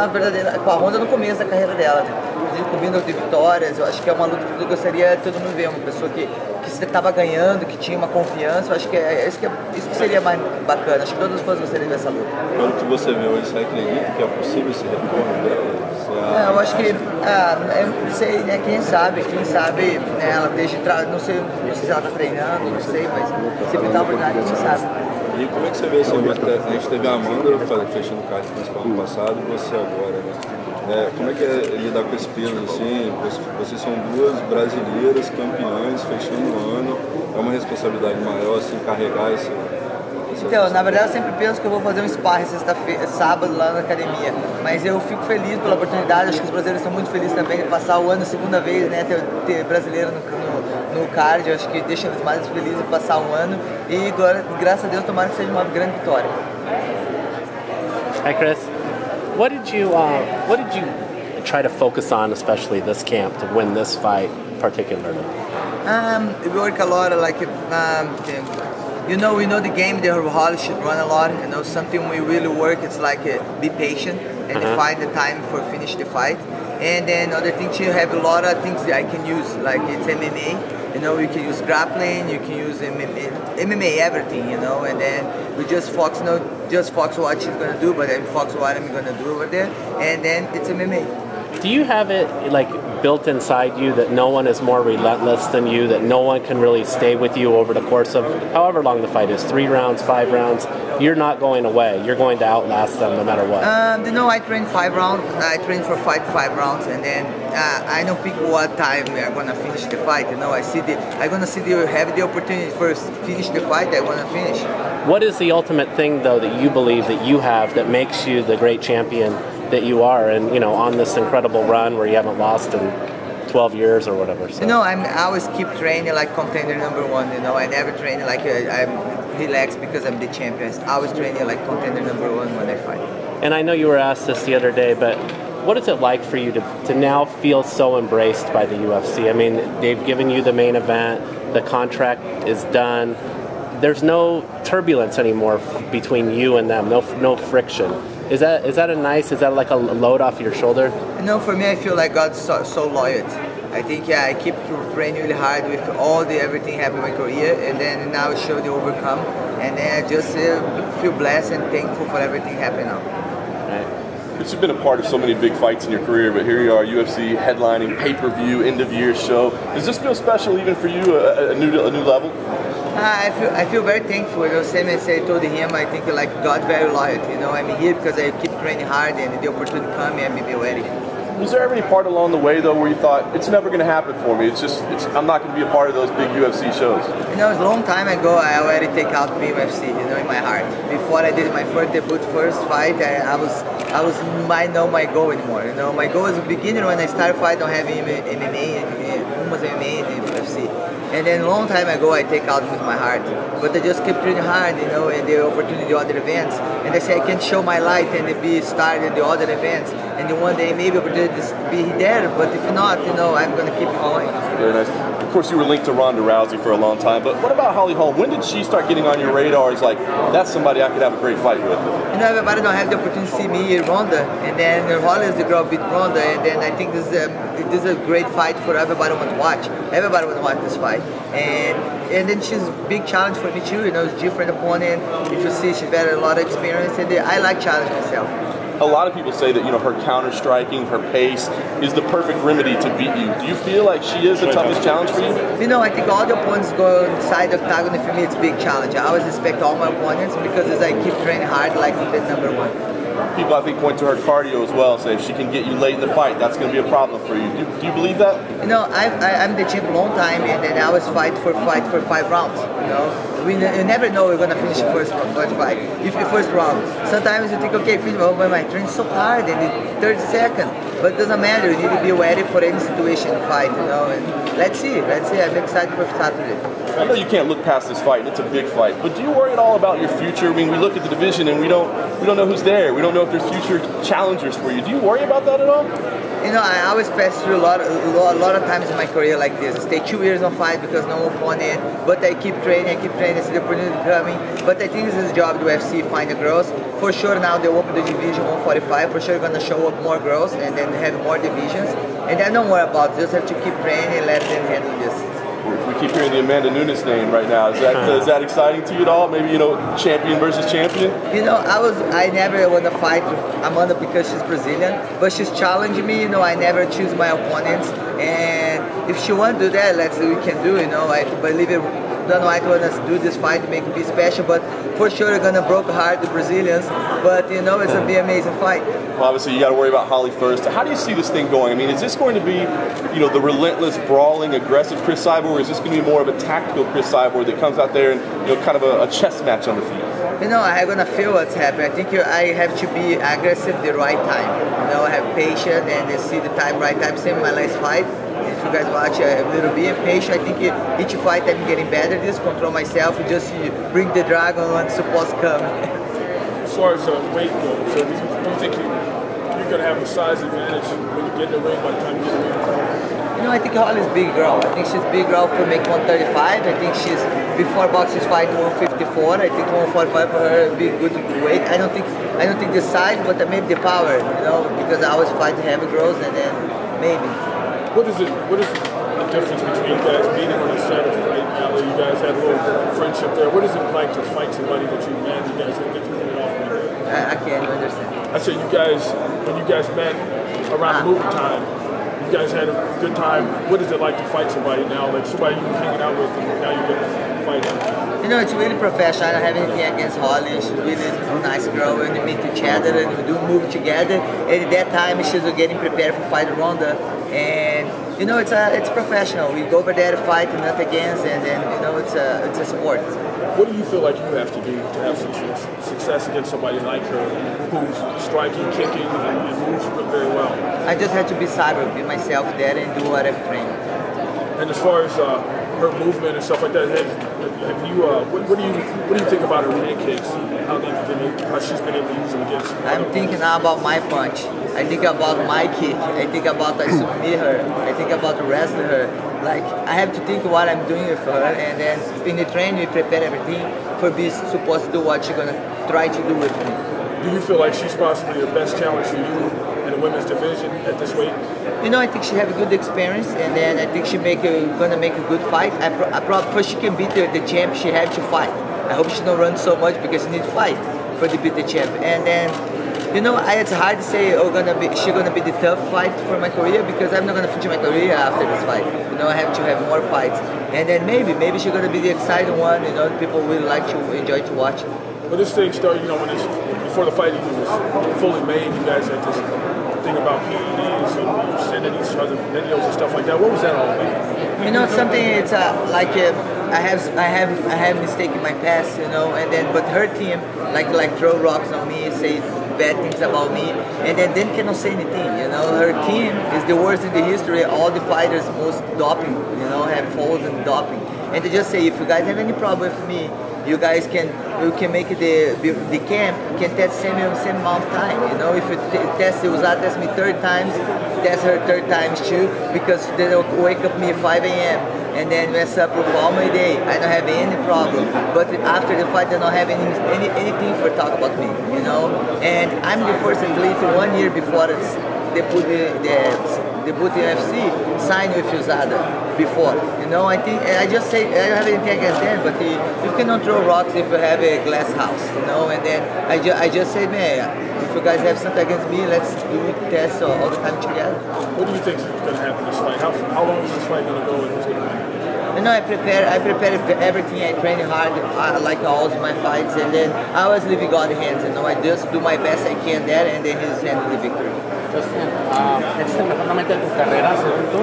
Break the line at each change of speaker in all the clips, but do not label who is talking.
Verdadeira, com a Honda no começo da carreira dela, combina de vitórias. Eu acho que é uma luta que eu gostaria de todo mundo ver, uma pessoa que estava ganhando, que tinha uma confiança. Eu acho que isso que seria mais bacana. Acho que todos os fãs gostariam de ver essa luta.
Pelo que você viu, você acredita que é possível esse retorno dela?
Eu acho que, eu não sei, né, quem sabe, né, ela esteja, não sei se ela está treinando, não sei, mas sempre está oportunidade, quem sabe.
E como é que você vê esse evento? A gente teve a Amanda fechando o card principal ano passado e você agora, né? Como é que é lidar com esse peso assim? Vocês são duas brasileiras campeãs fechando o ano, é uma responsabilidade maior assim, carregar esse...
Então, na verdade eu sempre penso que eu vou fazer um sparring sábado lá na academia, mas eu fico feliz pela oportunidade. Acho que os brasileiros estão muito felizes também de passar o ano segunda vez, né, ter brasileiro no card. Eu acho que deixa eles mais felizes de passar um ano e agora, graças a Deus, tomara que seja uma grande vitória.
Hi Cris, what did you try to focus on, especially this camp, to win this fight particularly?
We work a lot, like we know the game. The Holly should run a lot. You know, something we really work. It's like be patient and find the time for finish the fight. And then other things, you have a lot of things that I can use. Like it's MMA. You know, you can use grappling. You can use MMA everything. You know, and then we just focus. Just focus what she's gonna do, but then focus what I'm gonna do over there. And then it's MMA.
Do you have it like built inside you that no one is more relentless than you, that no one can really stay with you over the course of however long the fight is, 3 rounds, 5 rounds? You're not going away. You're going to outlast them no matter what.
You know, I train 5 rounds. I train for 5 rounds, and then I don't pick what time we are gonna finish the fight. You know, I'm gonna have the opportunity first finish the fight. I wanna finish.
What is the ultimate thing though that you believe that you have that makes you the great champion that you are, and you know, on this incredible run where you haven't lost in 12 years or whatever? So.
You know, I always keep training like contender #1. You know, I never train like I'm relaxed because I'm the champion. I always training like contender #1 when I fight.
And I know you were asked this the other day, but what is it like for you to now feel so embraced by the UFC? I mean, they've given you the main event, the contract is done. There's no turbulence anymore between you and them, no friction. Is that like a load off your shoulder?
You know, for me, I feel like God's so loyal. I think, yeah, I keep training really hard with everything happened in my career, and then now show the overcome, and then I just feel blessed and thankful for everything happening now.
Right.
You've been a part of so many big fights in your career, but here you are, UFC headlining, pay-per-view, end-of-year show. Does this feel special even for you, a new level?
I feel very thankful. You know, same as I told him, I think like God very loyal. You know, I'm here because I keep training hard, and the opportunity come and be ready.
Was there ever any part along the way though where you thought it's never going to happen for me? I'm not going to be a part of those big UFC shows.
You know, a long time ago, I already take out UFC. You know, in my heart. Before I did my first fight, I know my goal anymore. You know, my goal is the beginning when I started fight, don't have MMA, almost MMA and UFC. And then a long time ago, I take out with my heart. But I just keep training hard, you know, and the opportunity, the other events. And I say I can show my light and be started the other events. And then one day maybe opportunity to be there. But if not, you know, I'm gonna keep going.
Very nice. Of course, you were linked to Ronda Rousey for a long time. But what about Holly Holm? When did she start getting on your radar? It's like that's somebody I could have a great fight with.
You know, everybody don't have the opportunity to see me in Ronda, and then Holly is the girl beat Ronda, and then I think this is a great fight for everybody want to watch. Everybody want to watch this fight, and then she's a big challenge for me too. You know, it's different opponent. If you see, she's got a lot of experience, and I like challenging myself.
A lot of people say that, you know, her counter striking, her pace is the perfect remedy to beat you. Do you feel like she is the toughest challenge for you?
You know, I think all the opponents go inside the octagon. For me, it's a big challenge. I always respect all my opponents because as I keep training hard, like the #1.
People, I think, point to her cardio as well. Say if she can get you late in the fight, that's going to be a problem for you. Do you believe that?
You know, I'm the champ a long time, and then I always fight for 5 rounds. You know, you never know we're gonna finish the first fight. If the first round, sometimes you think, okay, finish, but my train so hard in the 30 seconds. But it doesn't matter. You need to be ready for any situation in fight. You know, and let's see. I'm excited for Saturday.
I know you can't look past this fight, and it's a big fight. But do you worry at all about your future? I mean, we look at the division, and we don't know who's there. We don't know if there's future challengers for you. Do you worry about that at all?
You know, I always pass through a lot of times in my career like this. I stay 2 years on fight because no opponent, but I keep training, I see the opportunity coming. But I think this is the job of the UFC, find the girls. For sure now they open the division 145, for sure gonna show up more girls and then have more divisions. And I don't worry about it, just have to keep training and let them handle this.
We keep hearing the Amanda Nunes name right now. Is that exciting to you at all? Maybe, you know, champion versus champion?
You know, I never want to fight Amanda because she's Brazilian, but she's challenging me. You know, I never choose my opponents, and if she want to do that, we can do. You know, I believe it. Don't know I want to do this fight to make it be special, but for sure we're gonna broke heart the Brazilians. But you know, it's gonna be an amazing fight.
Well, obviously you got to worry about Holly first. How do you see this thing going? I mean, is this going to be, you know, the relentless, brawling, aggressive Cris Cyborg, or is this going to be more of a tactical Cris Cyborg that comes out there and, you know, kind of a chess match on the field?
You know, I'm gonna feel what's happening. I think I have to be aggressive the right time. You know, have patience and see the time, right time. Same in my last fight. If you guys watch, a little bit patient. I think each fight I'm getting better. Just control myself. Just bring the dragon when it's supposed to come.
As far as weight goes, so do you think you're going to have a size advantage when you get in the ring by the time you get in the ring?
You know, I think Holly's big girl. I think she's big girl to make 135. I think she's, before box she's fighting 154. I think 145 for her would be good weight. I don't think the size, but maybe the power, you know, because I always fight heavy girls and then maybe.
What is the difference between you guys meeting on a set of fight alley? You guys had a little friendship there. What is it like to fight somebody that you met? You guys get to hit it off with it?
I can't understand.
I said you guys, when you guys met around movie time, you guys had a good time. What is it like to fight somebody now? Like somebody you've been hanging out with and now you get to fight them?
You know, it's really professional. I don't have anything against Holly. She's really a nice girl. And we meet each other and we do move together. And at that time, she's getting prepared for fight Ronda. And you know, it's professional. We go over there to fight, not against, and then you know, it's a sport.
What do you feel like you have to do to have success against somebody like her, who's striking, kicking, and moves very well?
I just have to be Cyborg, be myself there, and do what I've trained.
And as far as her movement and stuff like that, have you? What do you think about her pancakes? How she's been able to use them against?
I'm thinking now about my punch. I think about my kick. I think about I submit her. I think about wrestling her. Like I have to think what I'm doing for her, and then in the training we prepare everything for being supposed to do what she's gonna try to do with me.
Do you feel like she's possibly the best challenge for you in the women's division at this weight?
You know, I think she have a good experience, and then I think she gonna make a good fight. I probably first she can beat the champ. She have to fight. I hope she don't run so much because she need to fight for to beat the champ. And then, you know, it's hard to say she's gonna be the tough fight for my career because I'm not gonna finish my career after this fight. You know, I have to have more fights, and then maybe she's gonna be the exciting one. You know, people really like to enjoy to watch.
Well, this thing started, you know, before the fight even was fully made. You guys had this thing about PEDs and you were sending each other videos and stuff like that. What was that all about?
You know, something. It's like I have mistake in my past. You know, and then but her team like throw rocks on me, say bad things about me, and then cannot say anything. You know, her team is the worst in the history. All the fighters most doping. You know, have falls and doping, and they just say if you guys have any problem with me, you guys can make the camp can test same amount of time. You know, if you test me 30 times, test her 30 times too, because they'll wake up me at 5 a.m. and then mess up with all my day. I don't have any problem. But after the fight, they don't have anything for talk about me. You know, and I'm the first athlete 1 year before they put the UFC signed with USADA before. You know, I think I just say I don't have anything against them, but you cannot throw rocks if you have a glass house. You know, and then I just say, man, if you guys have something against me, let's do tests all the time together.
What do you think is going to happen this fight? How long is this fight going to go, and who's going to win?
You know, I prepare everything. I train hard, like all my fights, and then I always leave in God's hands. You know, I just do my best I can there, and then His hand the victory.
Justin, ¿este es el mejor momento de tu carrera, según tú?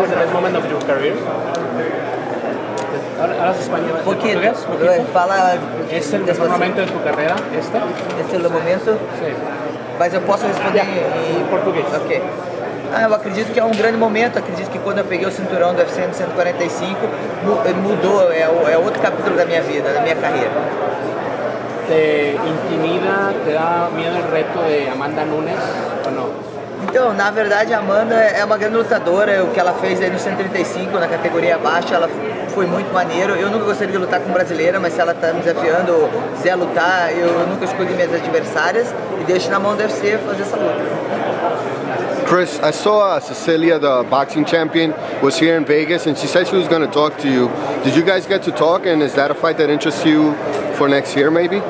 ¿Es the best moment of your career? ¿Hablas español?
Poquito.
¿Portugués?
Fala.
¿Es el mejor momento de tu carrera, este?
Este é o momento?
Sim.
Mas eu posso responder em
português.
Ok. Eu acredito que é um grande momento. Acredito que quando eu peguei o cinturão do UFC 145, mudou. É outro capítulo da minha vida, da minha carreira.
¿Te intimida, te da miedo el reto de Amanda Nunes o no?
Então, na verdade, a Amanda é uma grande lutadora. O que ela fez aí no 135, na categoria abaixo, ela foi muito maneiro. Eu nunca gostaria de lutar com brasileira, mas se ela tá me desafiando, se quiser lutar, eu nunca escolhi minhas adversárias e deixo na mão do UFC fazer essa luta.
Cris, I saw Cecilia, the boxing champion, was here in Vegas, and she said she was going to talk to you. Did you guys get to talk, and is that a fight that interests you for next year, maybe?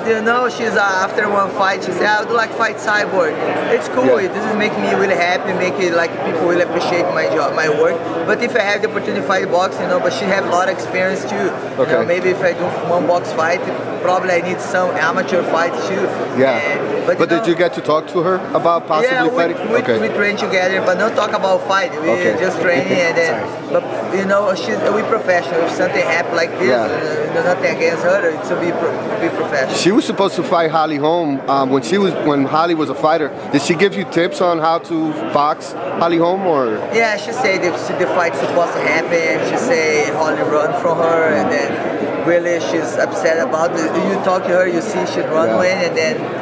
You know, she's after one fight, she said, I would like fight Cyborg. It's cool.
Yeah.
This is making me really happy, make it like people will appreciate my job, my work. But if I have the opportunity to fight boxing, you know, but she have a lot of experience too.
Okay.
You know, maybe if I do one box fight, probably I need some amateur fights too.
Yeah.
But
did you get to talk to her about possibly fighting?
We train together, but don't talk about fight. We just training and then. But you know, we professional. If something happen like this, nothing against her, it should be professional.
She was supposed to fight Holly Holm when Holly was a fighter. Did she give you tips on how to box Holly Holm, or?
Yeah, she said if the fight's supposed to happen, she say Holly run from her, and then really she's upset about it. You talk to her, you see she run away, and then.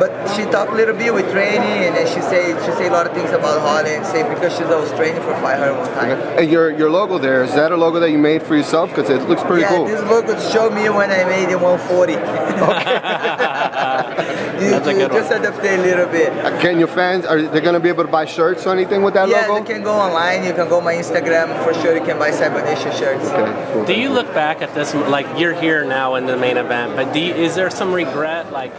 But she talked a little bit with training, and then she say a lot of things about Holly, and say because she's always training for fight her one time.
Okay. And your logo there, is that a logo that you made for yourself? Because it looks pretty cool.
Yeah, this logo showed me when I made it 140.
That's a good one.
Just adapted a little bit.
Can your fans, are they going to be able to buy shirts or anything with that logo?
Yeah, you can go online, you can go on my Instagram, for sure you can buy Cyber Nation shirts.
Okay, cool.
Do you look back at this, like you're here now in the main event, but is there some regret, like